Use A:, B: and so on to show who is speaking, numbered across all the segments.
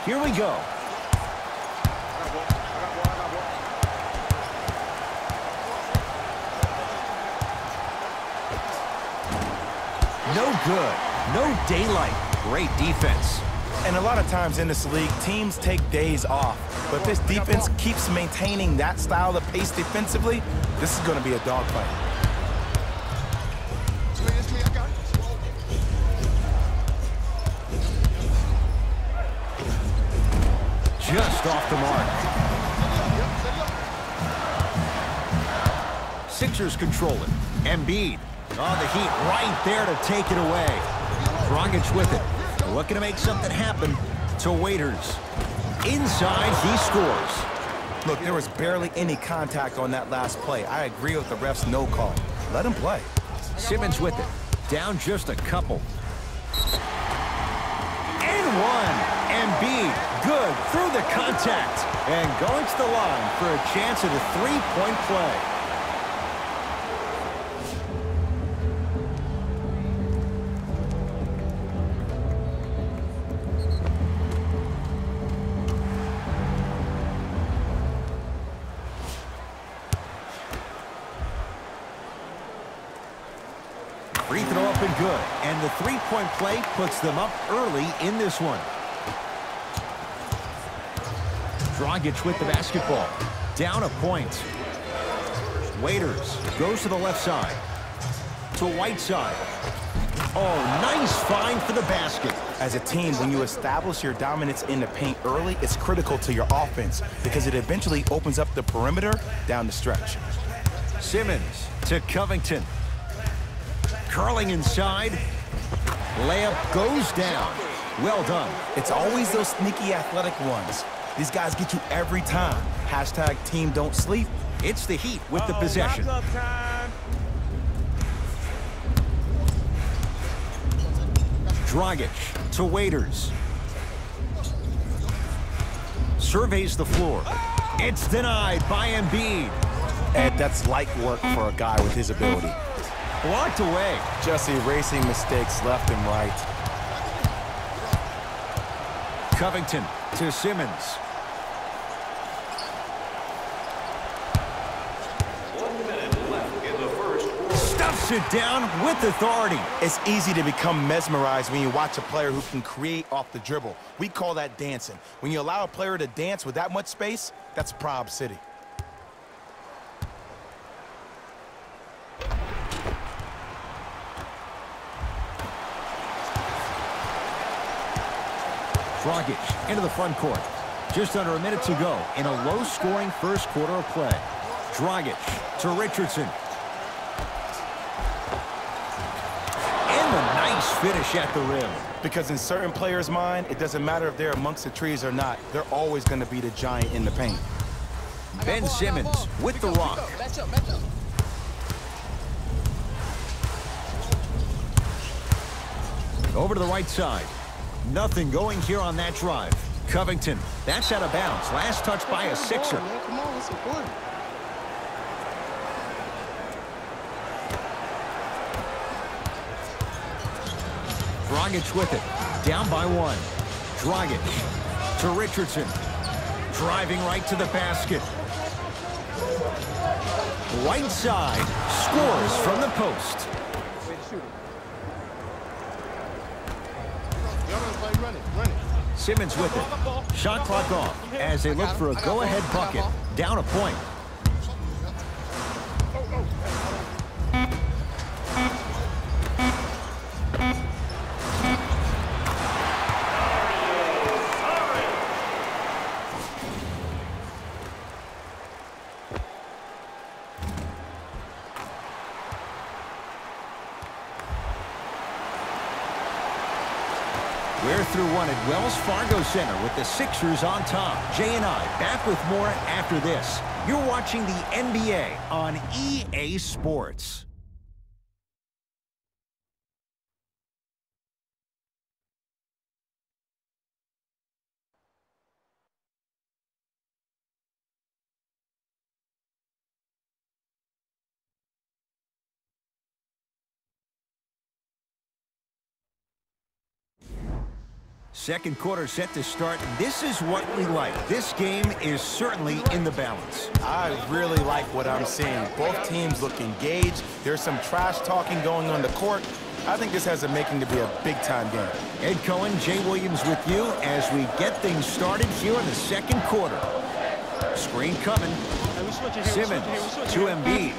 A: Here we go. No good. No daylight. Great defense.
B: And a lot of times in this league, teams take days off. But if this defense keeps maintaining that style of pace defensively, this is going to be a dogfight.
A: Just off the mark. Sixers control it. Embiid. Oh, the Heat right there to take it away. Dragic with it. Looking to make something happen to Waiters. Inside, he scores.
B: Look, there was barely any contact on that last play. I agree with the ref's no call. Let him play.
A: Simmons with it. Down just a couple. And one. Embiid, good through the contact. And going to the line for a chance at a three-point play. Free throw up and good. And the three-point play puts them up early in this one. Dragic with the basketball. Down a point. Waiters goes to the left side. To Whiteside. Oh, nice find for the basket.
B: As a team, when you establish your dominance in the paint early, it's critical to your offense because it eventually opens up the perimeter down the stretch.
A: Simmons to Covington. Curling inside. Layup goes down. Well done.
B: It's always those sneaky athletic ones. These guys get you every time. Hashtag team don't sleep.
A: It's the Heat with the possession. Dragic to Waiters. Surveys the floor. It's denied by Embiid.
B: And that's light work for a guy with his ability.
A: Blocked away.
B: Just erasing mistakes left and right.
A: Covington to Simmons. Stuffs it down with authority.
B: It's easy to become mesmerized when you watch a player who can create off the dribble. We call that dancing. When you allow a player to dance with that much space, that's Prob City.
A: Dragic into the front court. Just under a minute to go in a low-scoring first quarter of play. Dragic to Richardson. And a nice finish at the rim.
B: Because in certain players' mind, it doesn't matter if they're amongst the trees or not. They're always going to be the giant in the paint.
A: Ben Simmons with the rock. Over to the right side. Nothing going here on that drive. Covington, that's out of bounds. Last touch by a Sixer.
C: Come on, that's important.
A: Dragic with it. Down by one. Dragic to Richardson. Driving right to the basket. Whiteside scores from the post. Simmons with it. Shot clock off as they look for a go-ahead bucket. Down a point. We're through one at Wells Fargo Center with the Sixers on top. Jay and I back with more after this. You're watching the NBA on EA Sports. Second quarter set to start. This is what we like. This game is certainly in the balance.
B: I really like what I'm seeing. Both teams look engaged. There's some trash talking going on the court. I think this has a making to be a big-time game.
A: Ed Cohen, Jay Williams with you as we get things started here in the second quarter. Screen coming. Simmons to Embiid.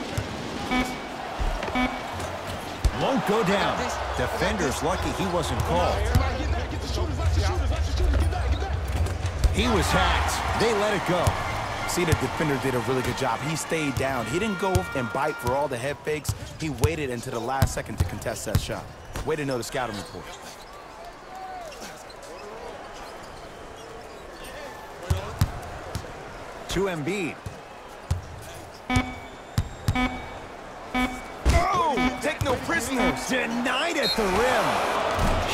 A: Won't go down. Defender's lucky he wasn't called. He was hacked. They let it go.
B: See, the defender did a really good job. He stayed down. He didn't go and bite for all the head fakes. He waited until the last second to contest that shot. Way to know the scouting report.
A: To Embiid.
B: Oh, take no prisoners.
A: Denied at the rim.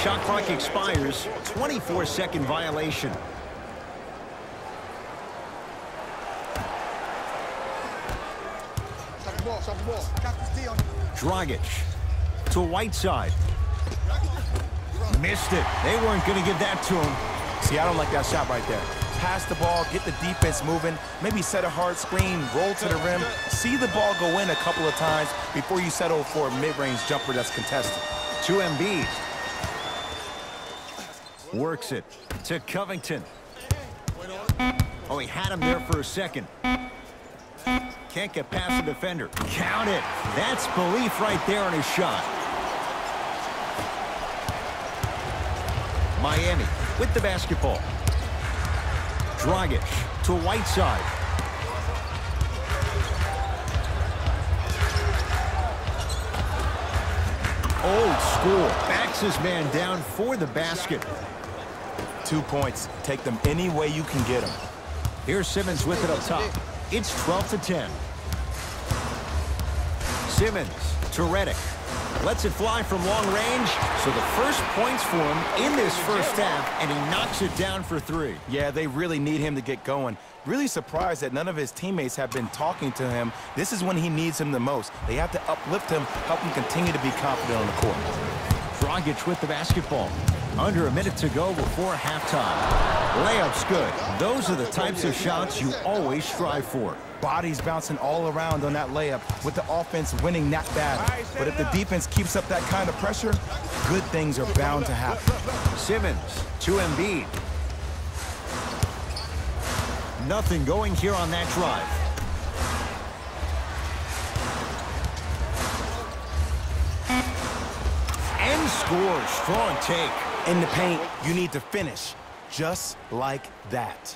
A: Shot clock expires. 24-second violation. Dragic to Whiteside. Missed it. They weren't going to give that to him.
B: See, I don't like that shot right there. Pass the ball, get the defense moving, maybe set a hard screen, roll to the rim, see the ball go in a couple of times before you settle for a mid-range jumper that's contested.
A: To Embiid. Works it to Covington. Oh, he had him there for a second. Can't get past the defender. Count it. That's belief right there on his shot. Miami with the basketball. Dragic to Whiteside. Old school. Backs his man down for the basket.
B: 2 points. Take them any way you can get them.
A: Here's Simmons with it up top. It's 12-10. Simmons to Redick. Lets it fly from long range. So the first points for him in this first half, and he knocks it down for 3.
B: Yeah, they really need him to get going. Really surprised that none of his teammates have been talking to him. This is when he needs him the most. They have to uplift him, help him continue to be confident on the court.
A: Dragic with the basketball. Under a minute to go before halftime. Layup's good. Those are the types of shots you always strive for.
B: Bodies bouncing all around on that layup with the offense winning that battle. But if the defense keeps up that kind of pressure, good things are bound to happen.
A: Simmons to Embiid. Nothing going here on that drive. And scores. Strong take.
B: In the paint, you need to finish just like that.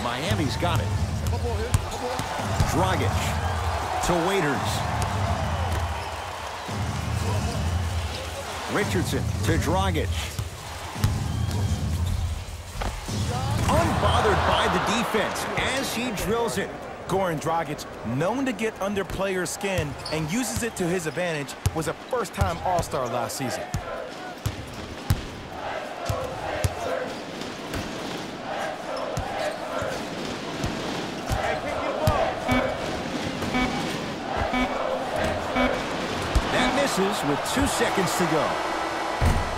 A: Miami's got it. Dragic to Waiters. Richardson to Dragic. Unbothered by the defense as he drills it.
B: Goran Dragic, known to get under players' skin and uses it to his advantage, was a first-time All-Star last season.
A: With 2 seconds to go.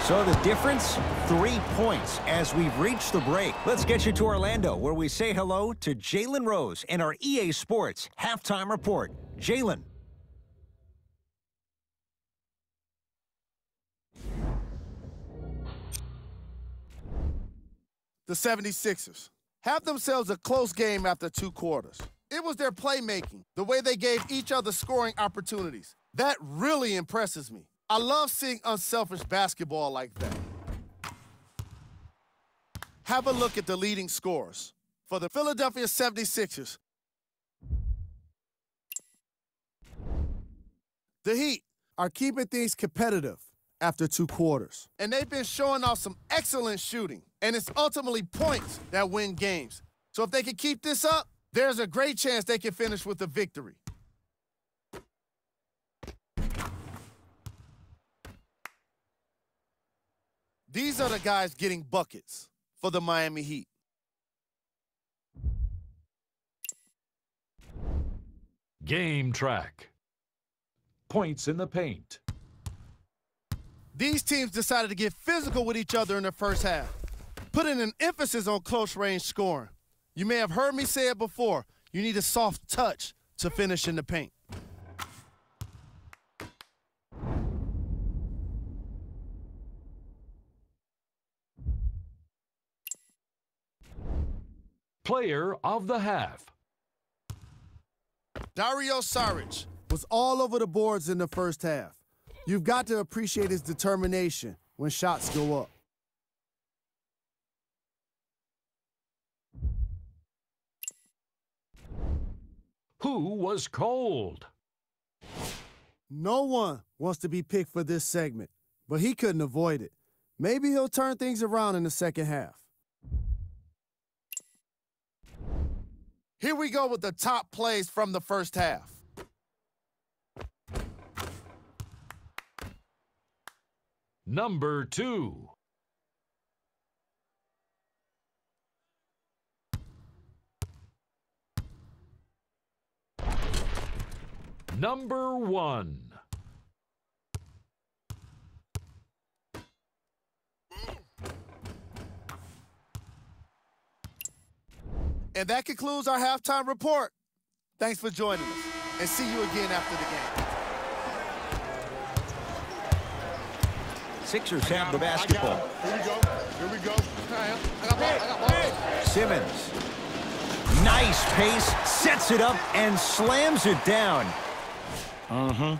A: So the difference, 3 points as we've reached the break. Let's get you to Orlando, where we say hello to Jalen Rose and our EA Sports Halftime Report. Jalen.
C: The 76ers have themselves a close game after 2 quarters. It was their playmaking, the way they gave each other scoring opportunities. That really impresses me. I love seeing unselfish basketball like that. Have a look at the leading scorers. For the Philadelphia 76ers, the Heat are keeping things competitive after 2 quarters. And they've been showing off some excellent shooting. And it's ultimately points that win games. So if they can keep this up, there's a great chance they can finish with a victory. These are the guys getting buckets for the Miami Heat.
D: Game track. Points in the paint.
C: These teams decided to get physical with each other in the first half, putting an emphasis on close-range scoring. You may have heard me say it before. You need a soft touch to finish in the paint.
D: Player of the half.
C: Dario Saric was all over the boards in the first half. You've got to appreciate his determination when shots go up.
D: Who was cold?
C: No one wants to be picked for this segment, but he couldn't avoid it. Maybe he'll turn things around in the second half. Here we go with the top plays from the first half.
D: Number 2. Number 1.
C: And that concludes our halftime report. Thanks for joining us, and see you again after the game.
A: Sixers have the basketball.
C: Here we go. Here we go. I got ball.
A: Simmons. Nice pace, sets it up, and slams it down.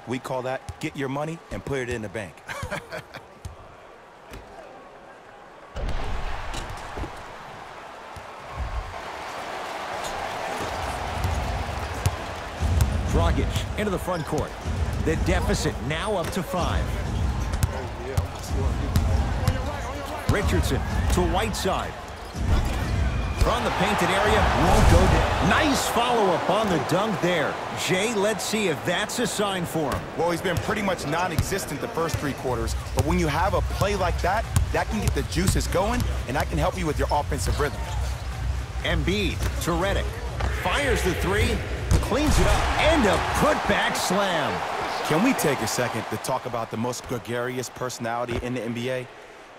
B: We call that get your money and put it in the bank.
A: Dragic into the front court. The deficit now up to 5. Richardson to Whiteside. From the painted area, won't go down. Nice follow-up on the dunk there. Jay, let's see if that's a sign for him.
B: Well, he's been pretty much non-existent the first 3 quarters, but when you have a play like that, that can get the juices going, and that can help you with your offensive rhythm.
A: Embiid to Redick. Fires the 3, cleans it up, and a putback slam.
B: Can we take a second to talk about the most gregarious personality in the NBA?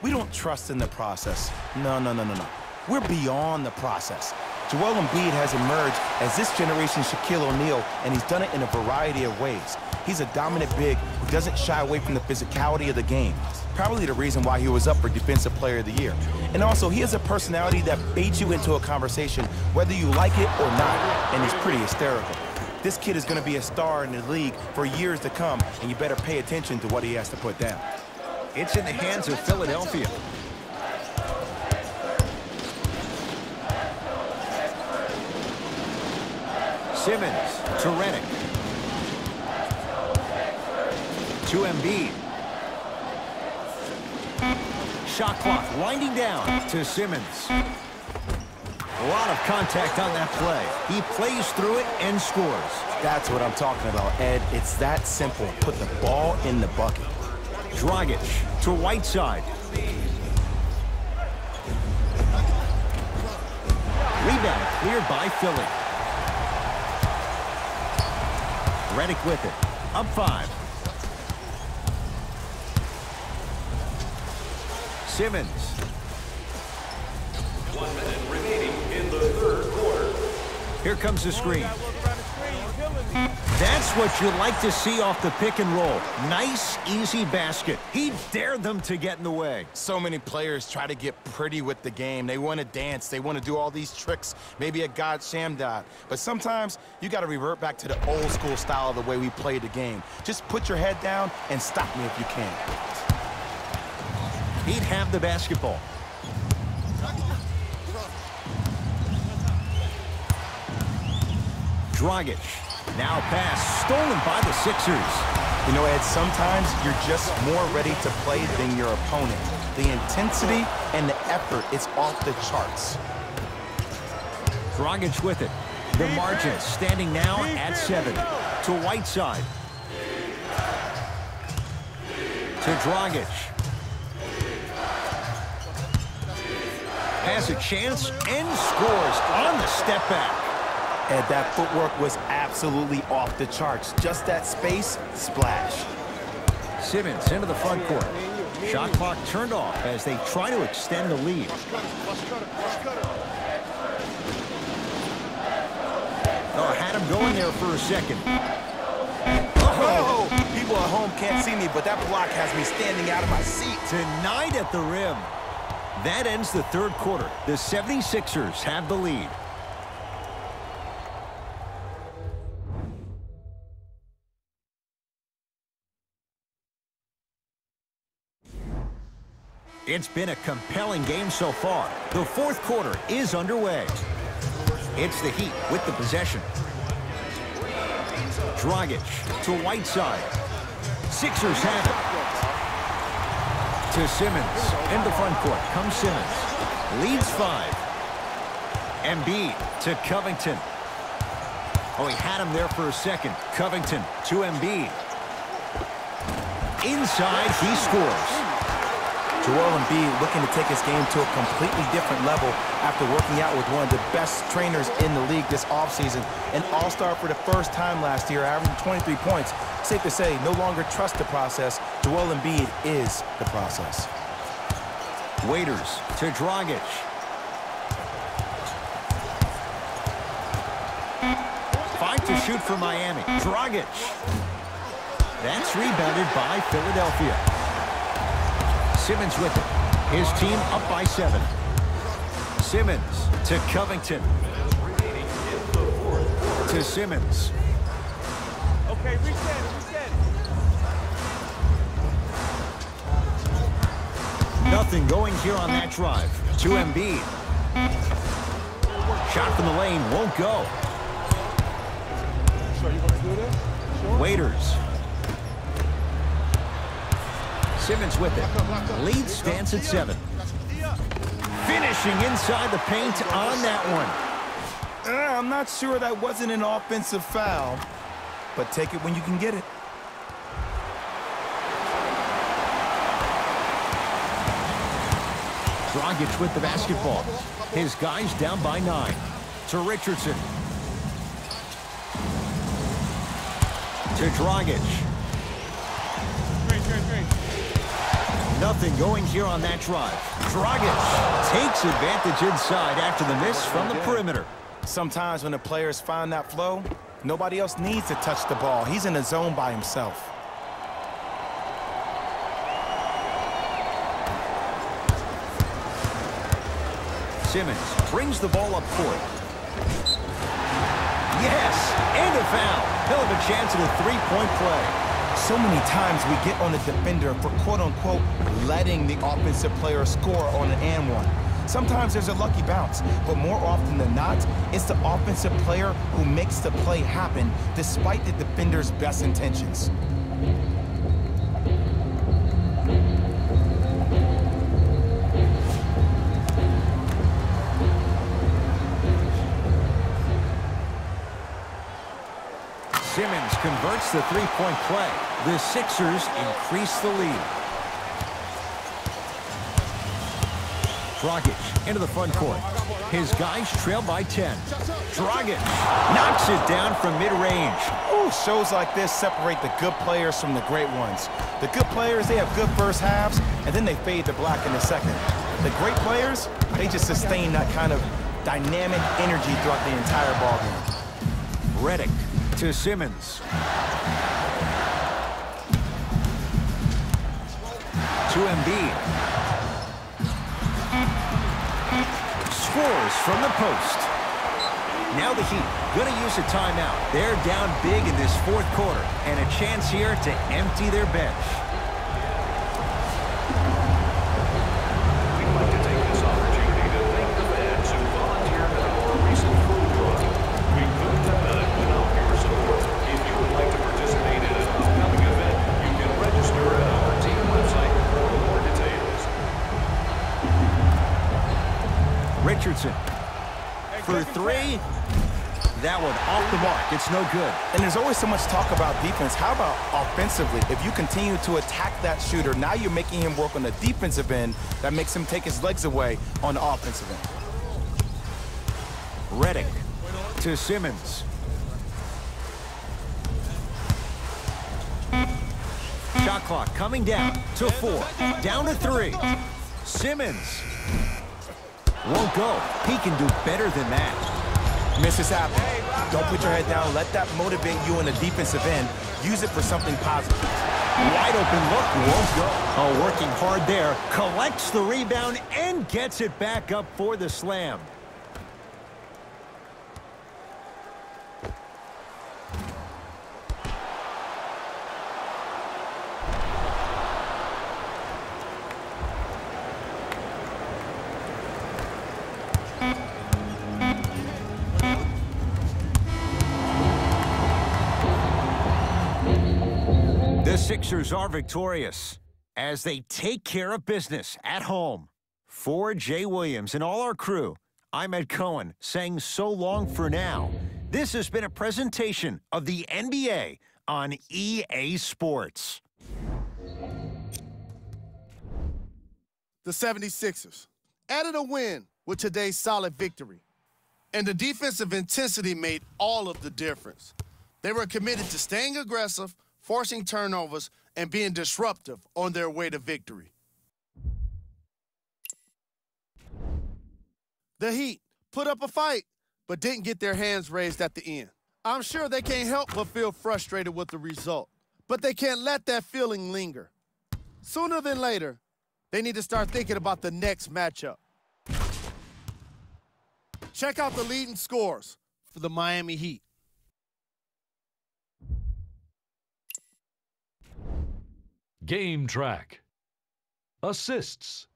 B: We don't trust in the process. No. We're beyond the process. Joel Embiid has emerged as this generation's Shaquille O'Neal, and he's done it in a variety of ways. He's a dominant big who doesn't shy away from the physicality of the game. Probably the reason why he was up for Defensive Player of the Year. And also, he has a personality that baits you into a conversation whether you like it or not, and he's pretty hysterical. This kid is going to be a star in the league for years to come, and you better pay attention to what he has to put down.
A: It's in the hands of Philadelphia. Simmons to Redick. To Embiid. Shot clock winding down to Simmons. A lot of contact on that play. He plays through it and scores.
B: That's what I'm talking about, Ed. It's that simple. Put the ball in the bucket.
A: Dragic to Whiteside. Rebound cleared by Philly. Redick with it. Up 5. Simmons.
D: 1 minute remaining in the third quarter.
A: Here comes the screen. That's what you like to see off the pick and roll. Nice, easy basket. He dared them to get in the way.
B: So many players try to get pretty with the game. They want to dance. They want to do all these tricks, maybe a God Shamdad. But sometimes you got to revert back to the old school style of the way we played the game. Just put your head down and stop me if you can.
A: He'd have the basketball. Dragic. Now pass stolen by the Sixers.
B: You know, Ed, sometimes you're just more ready to play than your opponent. The intensity and the effort is off the charts.
A: Dragic with it. The margin standing now at 7. To Whiteside. To Dragic. Has a chance and scores on the step back.
B: And that footwork was absolutely off the charts. Just that space, splash.
A: Simmons into the front court. Shot clock turned off as they try to extend the lead. Oh, had him going there for a second.
B: Oh, people at home can't see me, but that block has me standing out of my seat.
A: Denied at the rim. That ends the third quarter. The 76ers have the lead. It's been a compelling game so far. The fourth quarter is underway. It's the Heat with the possession. Dragic to Whiteside. Sixers have it. To Simmons. In the front court comes Simmons. Leads 5. Embiid to Covington. Oh, he had him there for a second. Covington to Embiid. Inside, he scores.
B: Joel Embiid looking to take his game to a completely different level after working out with one of the best trainers in the league this offseason. An all-star for the first time last year, averaging 23 points. Safe to say, no longer trust the process. Joel Embiid is the process.
A: Waiters to Dragic. Five to shoot for Miami. Dragic. That's rebounded by Philadelphia. Simmons with it. His team up by 7. Simmons to Covington. To Simmons.
E: Okay, reset.
A: Nothing going here on that drive. To Embiid. Shot from the lane won't go.
E: Sure you want to do this? Sure.
A: Waiters. Simmons with it. Lead stands at 7. Finishing inside the paint on that one.
B: I'm not sure that wasn't an offensive foul, but take it when you can get it.
A: Dragic with the basketball. His guys down by 9. To Richardson. To Dragic.
E: Great.
A: Nothing going here on that drive. Dragic takes advantage inside after the miss from the perimeter.
B: Sometimes when the players find that flow, nobody else needs to touch the ball. He's in the zone by himself.
A: Simmons brings the ball up court. Yes, and a foul. He'll have a chance at a three-point play.
B: So many times we get on the defender for quote-unquote letting the offensive player score on an and one. Sometimes there's a lucky bounce, but more often than not, it's the offensive player who makes the play happen despite the defender's best intentions.
A: Simmons converts the three-point play. The Sixers increase the lead. Dragic into the front court. His guys trail by 10. Dragic knocks it down from mid-range.
B: Ooh, shows like this separate the good players from the great ones. The good players, they have good first halves, and then they fade to black in the second. The great players, they just sustain that kind of dynamic energy throughout the entire ballgame.
A: Redick to Simmons. To Embiid. Scores from the post. Now the Heat going to use a timeout. They're down big in this fourth quarter and a chance here to empty their bench.
F: We'd like to take this opportunity to thank the fans who volunteered at our recent food drive. We couldn't have done it without your support. If you would like to participate in an upcoming event, you can register at our team website for more details.
A: Richardson for 3. That one off the mark. It's no good.
B: And there's always so much talk about defense. How about offensively? If you continue to attack that shooter, now you're making him work on the defensive end. That makes him take his legs away on the offensive end.
A: Redick to Simmons. Shot clock coming down to 4. Down to 3. Simmons won't go. He can do better than that.
B: Misses happen. Don't put your head down. Let that motivate you in the defensive end. Use it for something positive.
A: Wide open look, won't go. Oh, working hard there. Collects the rebound and gets it back up for the slam. The Sixers are victorious as they take care of business at home. For Jay Williams and all our crew, I'm Ed Cohen saying so long for now. This has been a presentation of the NBA on EA Sports.
C: The 76ers added a win with today's solid victory. And the defensive intensity made all of the difference. They were committed to staying aggressive, forcing turnovers, and being disruptive on their way to victory. The Heat put up a fight, but didn't get their hands raised at the end. I'm sure they can't help but feel frustrated with the result, but they can't let that feeling linger. Sooner than later, they need to start thinking about the next matchup. Check out the leading scores for the Miami Heat.
D: Game track. Assists.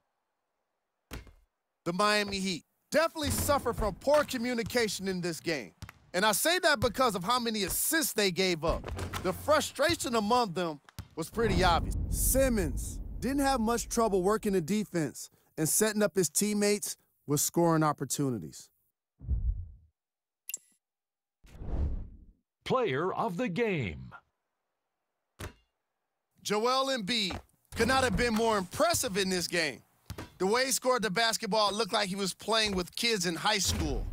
C: The Miami Heat definitely suffered from poor communication in this game. And I say that because of how many assists they gave up. The frustration among them was pretty obvious. Simmons didn't have much trouble working the defense and setting up his teammates with scoring opportunities.
D: Player of the game.
C: Joel Embiid could not have been more impressive in this game. The way he scored the basketball looked like he was playing with kids in high school.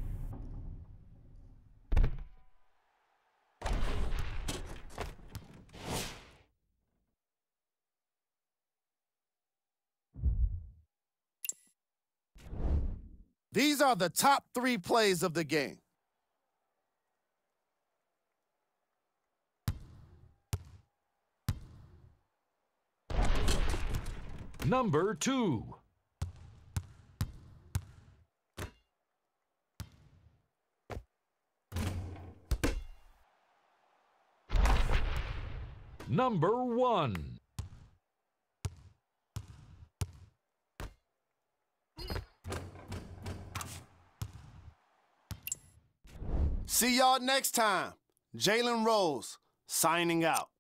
C: These are the top 3 plays of the game.
D: Number 2. Number 1.
C: See y'all next time. Jalen Rose signing out.